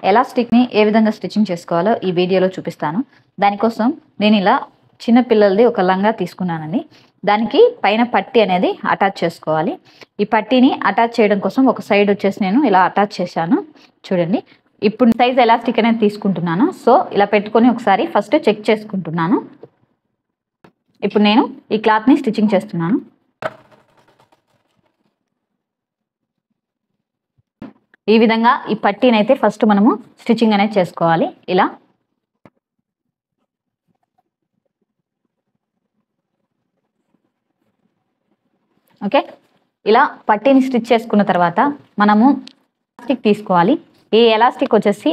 ఎలాస్టిక్ని ఏ విధంగా స్టిచ్చింగ్ చేసుకోవాలో ఈ వీడియోలో చూపిస్తాను. దానికోసం నేను ఇలా చిన్న పిల్లలది ఒక లంగా తీసుకున్నానండి. దానికి పైన పట్టీ అనేది అటాచ్ చేసుకోవాలి. ఈ పట్టీని అటాచ్ చేయడం కోసం ఒక సైడ్ వచ్చేసి నేను ఇలా అటాచ్ చేశాను. చూడండి, ఇప్పుడు సైజ్ ఎలాస్టిక్ అనేది తీసుకుంటున్నాను. సో ఇలా పెట్టుకొని ఒకసారి ఫస్ట్ చెక్ చేసుకుంటున్నాను. ఇప్పుడు నేను ఈ క్లాత్ని స్టిచ్చింగ్ చేస్తున్నాను. ఈ విధంగా ఈ పట్టీని అయితే ఫస్ట్ మనము స్టిచ్చింగ్ అనేది చేసుకోవాలి. ఇలా ఓకే, ఇలా పట్టీని స్టిచ్ చేసుకున్న తర్వాత మనము ఎలాస్టిక్ తీసుకోవాలి. ఈ ఎలాస్టిక్ వచ్చేసి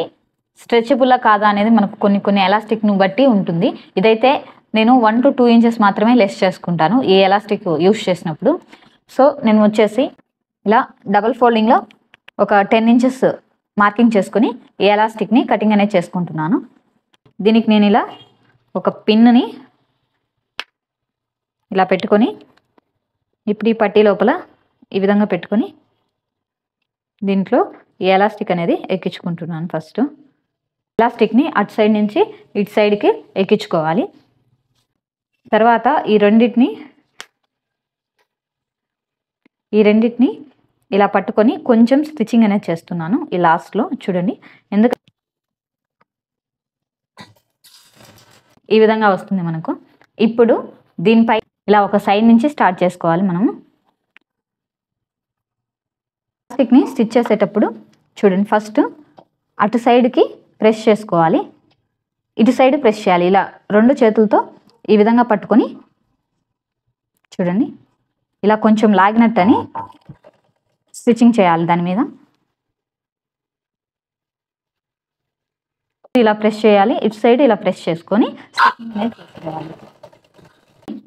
స్ట్రెచబుల్లా కాదా అనేది మనకు కొన్ని ఎలాస్టిక్ను బట్టి ఉంటుంది. ఇదైతే నేను 1 to 2 ఇంచెస్ మాత్రమే లెస్ చేసుకుంటాను ఈ ఎలాస్టిక్ యూస్ చేసినప్పుడు. సో నేను వచ్చేసి ఇలా డబుల్ ఫోల్డింగ్లో ఒక 10 ఇంచెస్ మార్కింగ్ చేసుకుని ఈ ఎలాస్టిక్ని కటింగ్ అనేది చేసుకుంటున్నాను. దీనికి నేను ఇలా ఒక పిన్ని ఇలా పెట్టుకొని ఇప్పుడు ఈ పట్టీ లోపల ఈ విధంగా పెట్టుకొని దీంట్లో ఈ ఎలాస్టిక్ అనేది ఎక్కించుకుంటున్నాను. ఫస్ట్ ఎలాస్టిక్ని అటు సైడ్ నుంచి ఇటు సైడ్కి ఎక్కించుకోవాలి. తర్వాత ఈ రెండింటిని ఇలా పట్టుకొని కొంచెం స్టిచ్చింగ్ అనేది చేస్తున్నాను ఈ లాస్ట్లో. చూడండి, ఎందుకు ఈ విధంగా వస్తుంది మనకు. ఇప్పుడు దీనిపై ఇలా ఒక సైడ్ నుంచి స్టార్ట్ చేసుకోవాలి. మనము ఎలాస్టిక్ని స్టిచ్ చేసేటప్పుడు చూడండి, ఫస్ట్ అటు సైడ్కి ప్రెస్ చేసుకోవాలి, ఇటు సైడ్ ప్రెస్ చేయాలి. ఇలా 2 చేతులతో ఈ విధంగా పట్టుకొని చూడండి, ఇలా కొంచెం లాగినట్టని స్టిచ్చింగ్ చేయాలి. దాని మీద ఇలా ప్రెస్ చేయాలి, ఇటు సైడ్ ఇలా ప్రెస్ చేసుకొని స్టిచ్చింగ్ అనేది చేసుకోవాలి.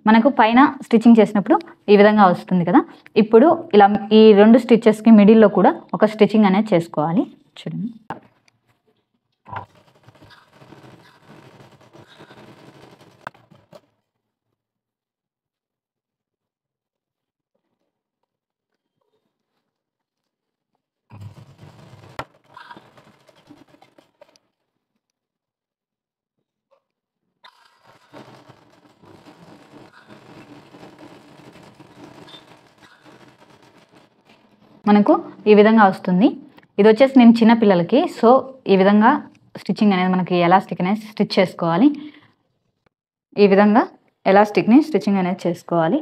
మనకు పైన స్టిచ్చింగ్ చేసినప్పుడు ఈ విధంగా వస్తుంది కదా. ఇప్పుడు ఇలా ఈ 2 స్టిచ్చెస్కి మిడిల్లో కూడా ఒక స్టిచ్చింగ్ అనేది చేసుకోవాలి. చూడండి, మనకు ఈ విధంగా వస్తుంది. ఇది వచ్చేసి నేను చిన్న పిల్లలకి, సో ఈ విధంగా స్టిచ్చింగ్ అనేది మనకి ఎలాస్టిక్ అనేది స్టిచ్ చేసుకోవాలి. ఈ విధంగా ఎలాస్టిక్ని స్టిచ్చింగ్ అనేది చేసుకోవాలి.